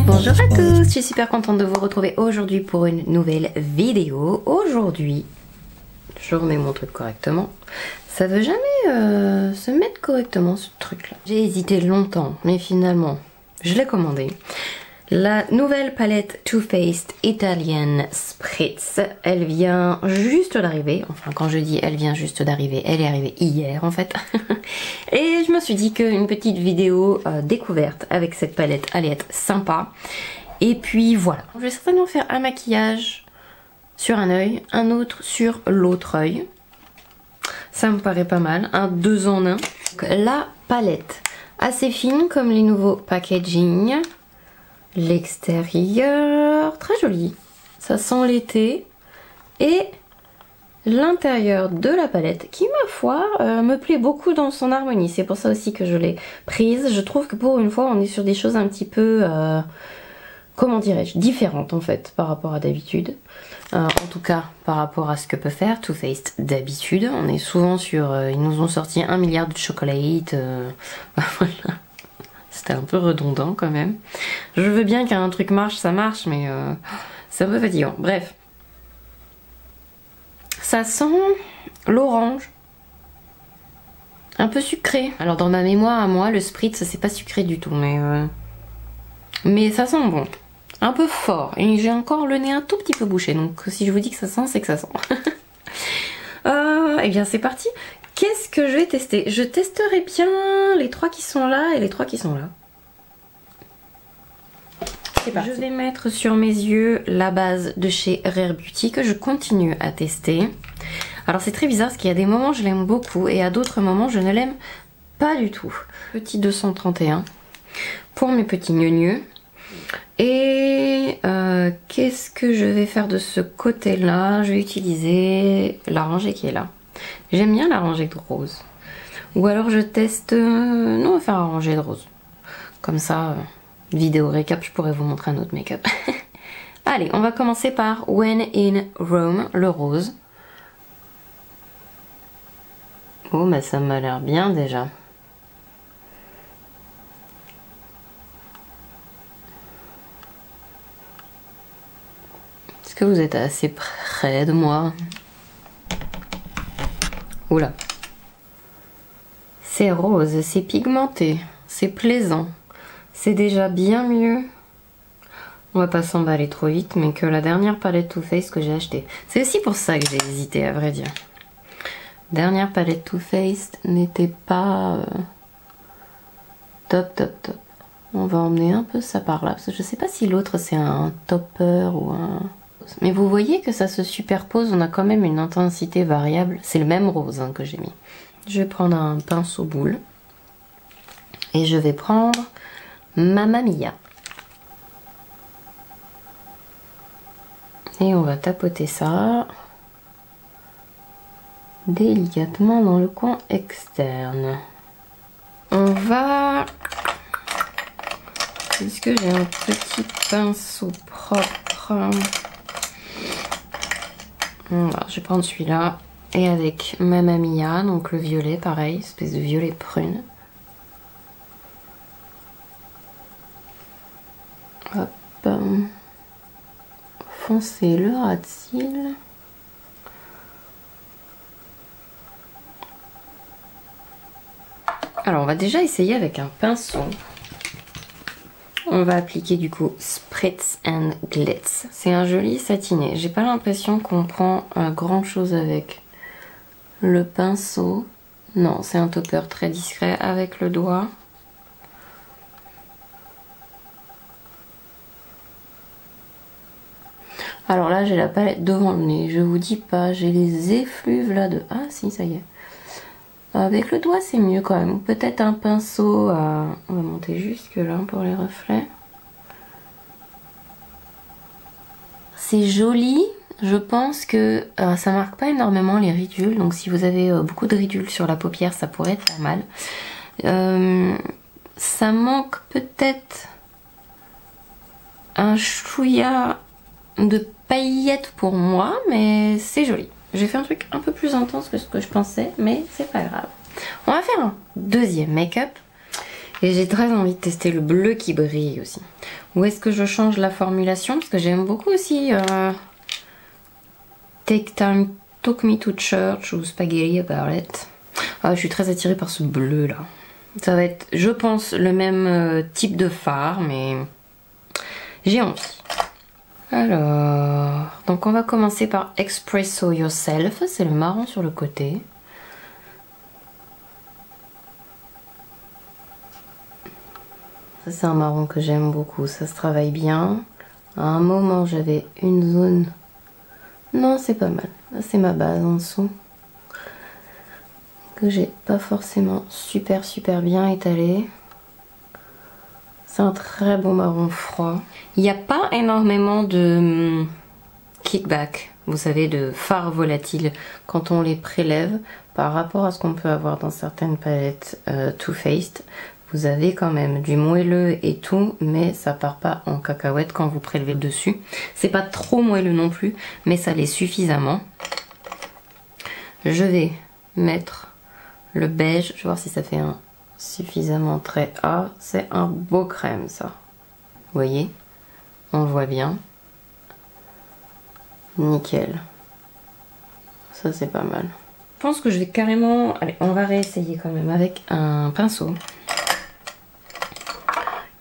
Bonjour à tous, je suis super contente de vous retrouver aujourd'hui pour une nouvelle vidéo. Aujourd'hui, je remets mon truc correctement. Ça veut jamais se mettre correctement ce truc là. J'ai hésité longtemps, mais finalement, je l'ai commandé. La nouvelle palette Too Faced Italian Spritz, elle vient juste d'arriver. Enfin, quand je dis elle vient juste d'arriver, elle est arrivée hier en fait. Et je me suis dit qu'une petite vidéo découverte avec cette palette allait être sympa. Et puis voilà, je vais certainement faire un maquillage sur un œil, un autre sur l'autre œil. Ça me paraît pas mal, un 2 en 1. La palette, assez fine comme les nouveaux packaging. L'extérieur, très joli, ça sent l'été. Et l'intérieur de la palette qui, ma foi, me plaît beaucoup dans son harmonie. C'est pour ça aussi que je l'ai prise. Je trouve que pour une fois, on est sur des choses un petit peu, comment dirais-je, différentes en fait par rapport à d'habitude. En tout cas, par rapport à ce que peut faire Too Faced d'habitude. On est souvent sur, ils nous ont sorti 1 milliard de chocolate. Voilà. C'était un peu redondant quand même. Je veux bien qu'un truc marche, ça marche, mais c'est un peu fatigant. Bref. Ça sent l'orange. Un peu sucré. Alors dans ma mémoire à moi, le Spritz, c'est pas sucré du tout, mais ça sent bon. Un peu fort. Et j'ai encore le nez un tout petit peu bouché. Donc si je vous dis que ça sent, c'est que ça sent. Eh bien c'est parti. Qu'est-ce que je vais tester? Je testerai bien les 3 qui sont là et les 3 qui sont là. C'est parti. Je vais mettre sur mes yeux la base de chez Rare Beauty que je continue à tester. Alors c'est très bizarre parce qu'il y a des moments je l'aime beaucoup et à d'autres moments je ne l'aime pas du tout. Petit 231 pour mes petits gneugneux. Et qu'est-ce que je vais faire de ce côté-là? Je vais utiliser la rangée qui est là. J'aime bien la rangée de rose. Ou alors je teste... non, on va faire la rangée de rose. Comme ça, vidéo récap, je pourrais vous montrer un autre make-up. Allez, on va commencer par When in Rome, le rose. Oh, bah ça m'a l'air bien déjà. Est-ce que vous êtes assez près de moi? Oula. C'est rose, c'est pigmenté, c'est plaisant. C'est déjà bien mieux. On va pas s'emballer trop vite, mais que la dernière palette Too Faced que j'ai achetée. C'est aussi pour ça que j'ai hésité, à vrai dire. Dernière palette Too Faced n'était pas top. On va emmener un peu ça par là, parce que je sais pas si l'autre c'est un topper ou un... Mais vous voyez que ça se superpose, on a quand même une intensité variable. C'est le même rose hein, que j'ai mis. Je vais prendre un pinceau boule. Et je vais prendre Mamma Mia. Et on va tapoter ça délicatement dans le coin externe. On va... Est-ce que j'ai un petit pinceau propre? Voilà, je vais prendre celui-là et avec Mamma Mia, donc le violet, pareil, espèce de violet prune. Hop, foncer le ras de cils. Alors on va déjà essayer avec un pinceau. On va appliquer du coup Spritz and Glitz. C'est un joli satiné. J'ai pas l'impression qu'on prend grand chose avec le pinceau. Non, c'est un topper très discret avec le doigt. Alors là, j'ai la palette devant le nez. Je vous dis pas, j'ai les effluves là de... Ah si, ça y est. Avec le doigt, c'est mieux quand même. Peut-être un pinceau à... On va monter jusque là pour les reflets. C'est joli. Je pense que ça marque pas énormément les ridules. Donc si vous avez beaucoup de ridules sur la paupière, ça pourrait être pas mal. Ça manque peut-être un chouïa de paillettes pour moi, mais c'est joli. J'ai fait un truc un peu plus intense que ce que je pensais, mais c'est pas grave. On va faire un deuxième make-up. Et j'ai très envie de tester le bleu qui brille aussi. Ou est-ce que je change la formulation? Parce que j'aime beaucoup aussi Take Time, Took Me to Church ou Spaghetti About It. Ah, je suis très attirée par ce bleu là. Ça va être, je pense, le même type de fard, mais j'ai envie. Alors, donc on va commencer par Espresso Yourself. C'est le marron sur le côté. Ça c'est un marron que j'aime beaucoup, ça se travaille bien. À un moment j'avais une zone... Non, c'est pas mal. Là c'est ma base en dessous. Que j'ai pas forcément super bien étalé. C'est un très bon marron froid. Il n'y a pas énormément de kickback, vous savez, de fards volatiles quand on les prélève par rapport à ce qu'on peut avoir dans certaines palettes Too Faced. Vous avez quand même du moelleux et tout, mais ça part pas en cacahuète quand vous prélevez dessus. C'est pas trop moelleux non plus, mais ça l'est suffisamment. Je vais mettre le beige, je vais voir si ça fait un suffisamment trait. Ah, c'est un beau crème ça. Vous voyez, on le voit bien. Nickel. Ça c'est pas mal. Je pense que je vais carrément... Allez, on va réessayer quand même avec un pinceau.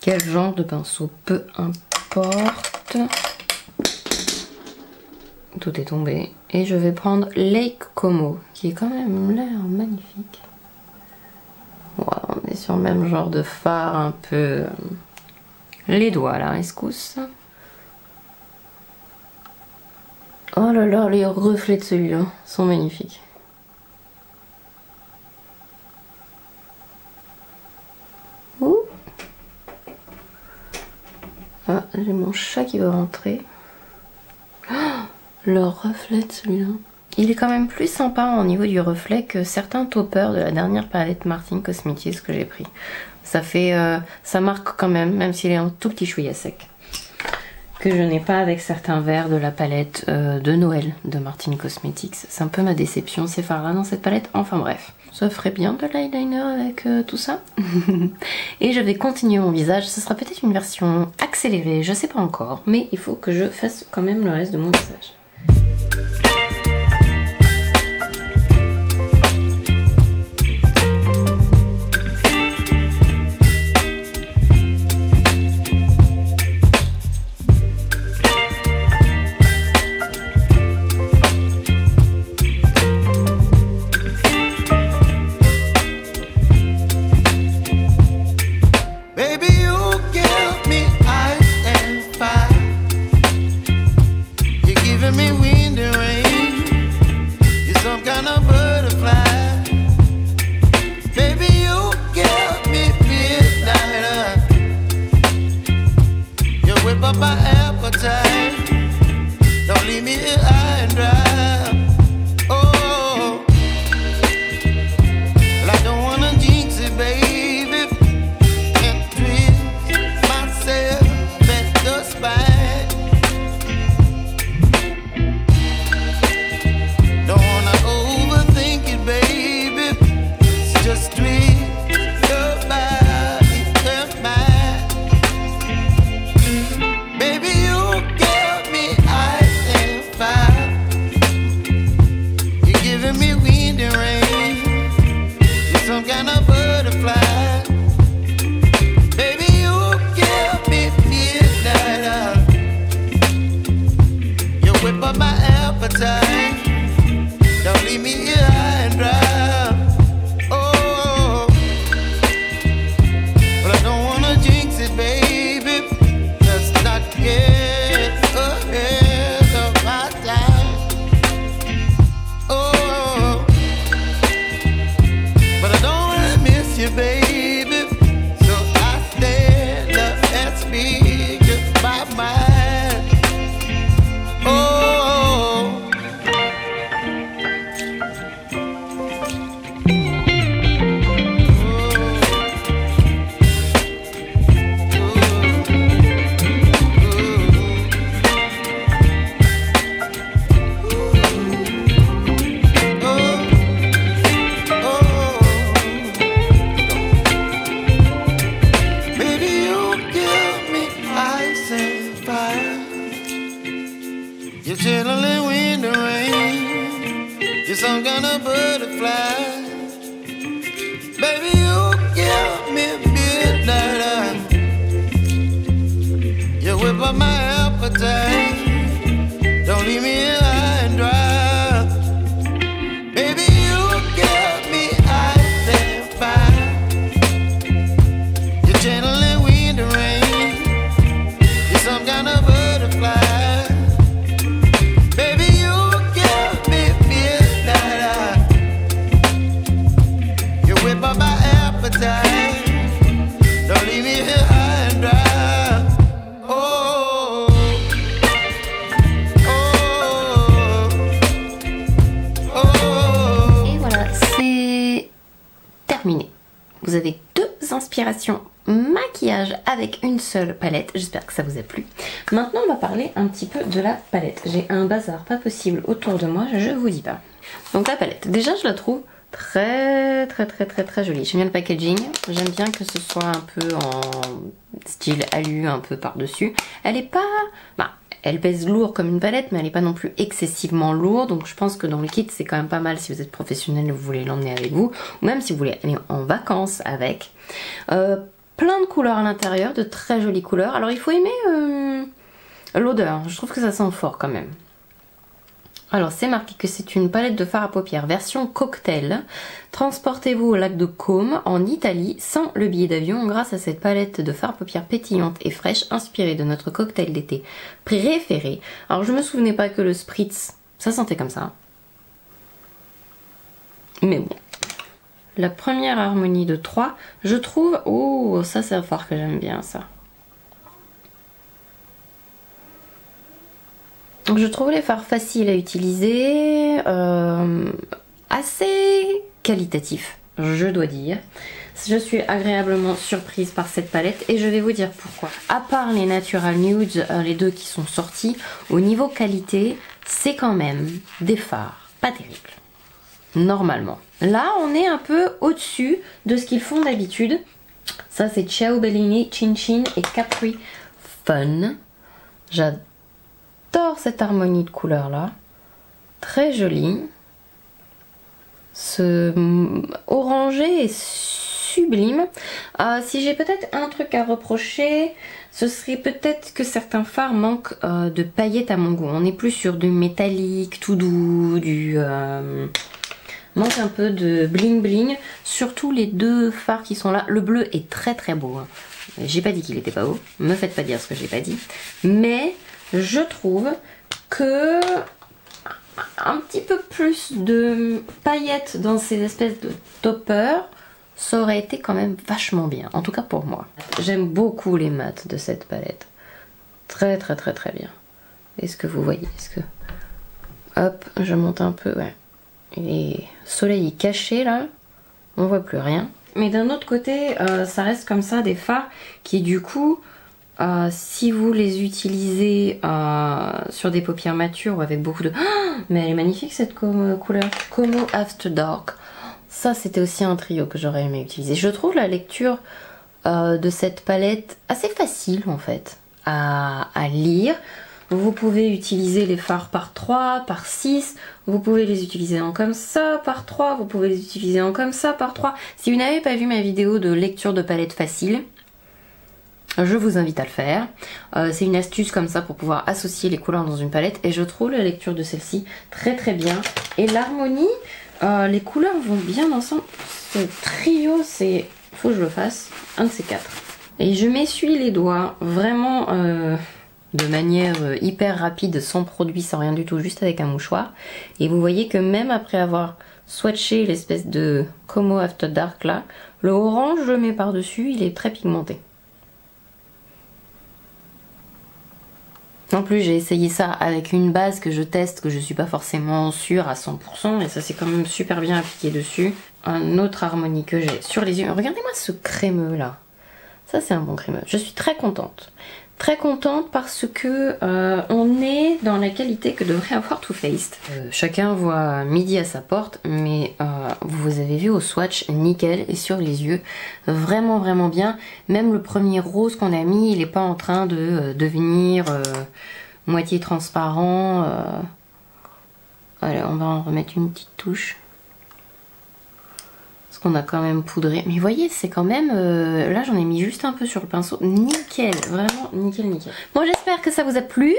Quel genre de pinceau? Peu importe. Tout est tombé. Et je vais prendre Lake Como, qui est quand même l'air magnifique. Voilà, on est sur le même genre de fard, un peu... Les doigts là, escousse. Oh là là, les reflets de celui-là sont magnifiques. Ouh. Ah, j'ai mon chat qui va rentrer. Oh, le reflet de celui-là. Il est quand même plus sympa au niveau du reflet que certains toppers de la dernière palette Martin Cosmetics que j'ai pris. Ça fait, ça marque quand même, même s'il est un tout petit chouïa sec. Que je n'ai pas avec certains verres de la palette de Noël de Martin Cosmetics. C'est un peu ma déception ces fards-là dans cette palette. Enfin bref, ça ferait bien de l'eyeliner avec tout ça. Et je vais continuer mon visage. Ce sera peut-être une version accélérée, je sais pas encore. Mais il faut que je fasse quand même le reste de mon visage. Don't wanna overthink it, baby. butterfly. Baby, you give me midnight. You whip up my appetite. Don't leave me here high and dry. Baby, you give me ice and fire. You're channeling wind and rain. You're some kind of butterfly. Baby, you give me midnight. You whip up my appetite. Don't leave me here high and dry. Terminé. Vous avez 2 inspirations maquillage avec une seule palette. J'espère que ça vous a plu. Maintenant, on va parler un petit peu de la palette. J'ai un bazar pas possible autour de moi, je vous dis pas. Donc la palette, déjà je la trouve très jolie. J'aime bien le packaging. J'aime bien que ce soit un peu en style alu, un peu par-dessus. Elle est pas... Bah, elle pèse lourd comme une palette, mais elle n'est pas non plus excessivement lourde. Donc je pense que dans le kit, c'est quand même pas mal si vous êtes professionnel et vous voulez l'emmener avec vous. Ou même si vous voulez aller en vacances avec. Plein de couleurs à l'intérieur, de très jolies couleurs. Alors il faut aimer l'odeur. Je trouve que ça sent fort quand même. Alors c'est marqué que c'est une palette de fard à paupières version cocktail. Transportez-vous au lac de Côme en Italie sans le billet d'avion grâce à cette palette de fard à paupières pétillante et fraîche inspirée de notre cocktail d'été préféré. Alors je me souvenais pas que le spritz, ça sentait comme ça. Mais bon. La première harmonie de 3, je trouve... Oh, ça c'est un fard que j'aime bien ça. Donc je trouve les fards faciles à utiliser, assez qualitatifs, je dois dire. Je suis agréablement surprise par cette palette et je vais vous dire pourquoi. À part les Natural Nudes, les 2 qui sont sortis, au niveau qualité, c'est quand même des fards pas terribles. Normalement. Là, on est un peu au-dessus de ce qu'ils font d'habitude. Ça, c'est Ciao Bellini, Chin Chin et Capri Fun. J'adore cette harmonie de couleurs là, très jolie. Ce orangé est sublime. Si j'ai peut-être un truc à reprocher, ce serait peut-être que certains fards manquent de paillettes à mon goût. On est plus sur du métallique, tout doux, du manque un peu de bling bling. Surtout les 2 fards qui sont là. Le bleu est très beau. Hein. J'ai pas dit qu'il était pas beau. Me faites pas dire ce que j'ai pas dit. Mais je trouve que un petit peu plus de paillettes dans ces espèces de toppers, ça aurait été quand même vachement bien. En tout cas pour moi. J'aime beaucoup les mats de cette palette. Très bien. Est-ce que vous voyez? Est-ce que... Hop, je monte un peu, ouais. Et le soleil est caché là. On voit plus rien. Mais d'un autre côté, ça reste comme ça des fards qui du coup... si vous les utilisez sur des paupières matures ou avec beaucoup de... Oh, mais elle est magnifique cette couleur. Como After Dark. Ça c'était aussi un trio que j'aurais aimé utiliser. Je trouve la lecture de cette palette assez facile en fait à lire. Vous pouvez utiliser les fards par 3, par 6. Vous pouvez les utiliser en comme ça par 3. Vous pouvez les utiliser en comme ça par 3. Si vous n'avez pas vu ma vidéo de lecture de palette facile, je vous invite à le faire. C'est une astuce comme ça pour pouvoir associer les couleurs dans une palette. Et je trouve la lecture de celle-ci très bien. Et l'harmonie, les couleurs vont bien ensemble. Ce trio, c'est... Faut que je le fasse. Un de ces 4. Et je m'essuie les doigts vraiment de manière hyper rapide, sans produit, sans rien du tout, juste avec un mouchoir. Et vous voyez que même après avoir swatché l'espèce de Como After Dark là, le orange, je le mets par-dessus, il est très pigmenté. En plus j'ai essayé ça avec une base que je teste, que je suis pas forcément sûre à 100% et ça s'est quand même super bien appliqué dessus. Un autre harmonie que j'ai sur les yeux. Regardez-moi ce crémeux là. Ça c'est un bon crémeux. Je suis très contente. Très contente parce que on est dans la qualité que devrait avoir Too Faced. Chacun voit midi à sa porte, mais vous avez vu au swatch, nickel, et sur les yeux, vraiment bien. Même le premier rose qu'on a mis, il n'est pas en train de devenir moitié transparent. Allez, on va en remettre une petite touche. Parce qu'on a quand même poudré. Mais vous voyez, c'est quand même... là, j'en ai mis juste un peu sur le pinceau. Nickel, vraiment nickel, nickel. Bon, j'espère que ça vous a plu.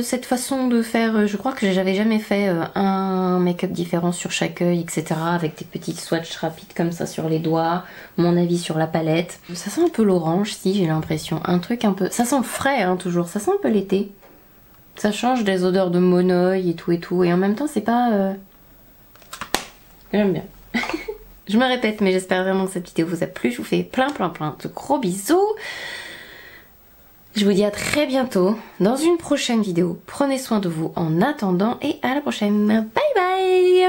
Cette façon de faire... je crois que j'avais jamais fait un make-up différent sur chaque œil, etc. Avec des petits swatchs rapides comme ça sur les doigts. Mon avis sur la palette. Ça sent un peu l'orange, si, j'ai l'impression. Un truc un peu... Ça sent frais, hein, toujours. Ça sent un peu l'été. Ça change des odeurs de monoeil et tout. Et en même temps, c'est pas... J'aime bien. Je me répète, mais j'espère vraiment que cette vidéo vous a plu. Je vous fais plein de gros bisous. Je vous dis à très bientôt dans une prochaine vidéo. Prenez soin de vous en attendant et à la prochaine. Bye bye.